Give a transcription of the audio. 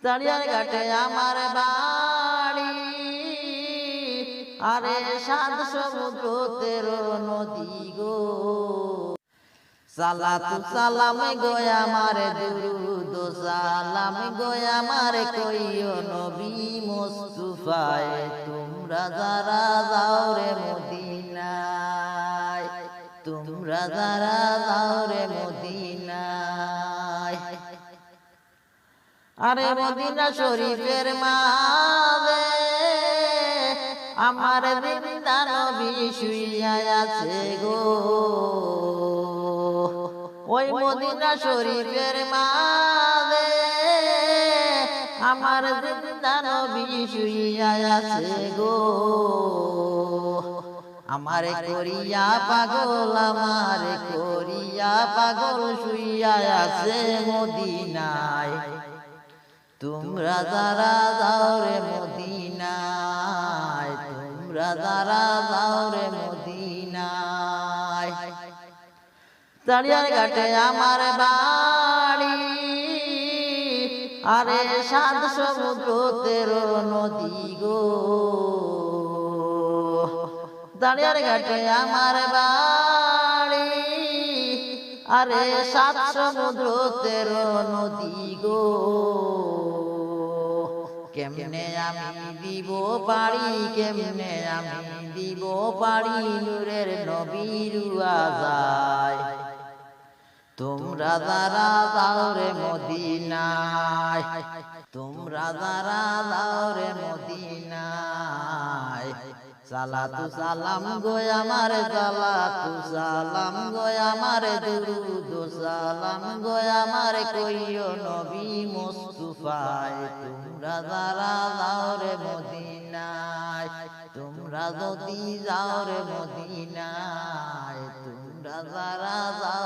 দাঁড়িয়ার ঘাটে আমার বাড়ি, আরে সাত সমুদ্র 13 নদী গো। সালাতু সালাম গো আমার দুরুদ সালাম গো আমার কইও নবী মুস্তাফায়ে, তোমরা যারা যাও রে মদিনায়, তোমরা যারা যাও রে মদিনায়। আরে মদিনা শরীফের মাঝে আমার জিন্দা নবী শুইয়া আছে গো। ওই মদিনা শরীফের মাঝে আমার জিন্দা নবী শুইয়া আছে গো। আমারে করিয়া পাগল, আমারে করিয়া পাগল শুইয়া আছে মদিনায়, তোমরা যারা যাও রে মদিনায়, তোমরা যারা যাও রে মদিনায়। দাঁড়িয়ার ঘাটে আমার বাড়ি, আরে সাত সমুদ্র 13 নদী গো। দাঁড়িয়ার ঘাটে আমার বাড়ি, আরে সাত সমুদ্র 13 নদী গো। কেমনে আমি দিব পারি, কেমনে আমি দিব পারি নূরের নবীর আযায়, তোমরা যারা যাও রে মদিনায়, তোমরা যারা যাও রে মদিনায়। সালাতু সালাম গো আমার, সালাতু সালাম গো আমার দুরুদ সালাম গো আমার কইও নবী মুস্তাফায়ে, তোমরা যারা যাও রে মদিনায়, তোমরা যদি যাও রে মদিনায়, তোমরা যারা যাও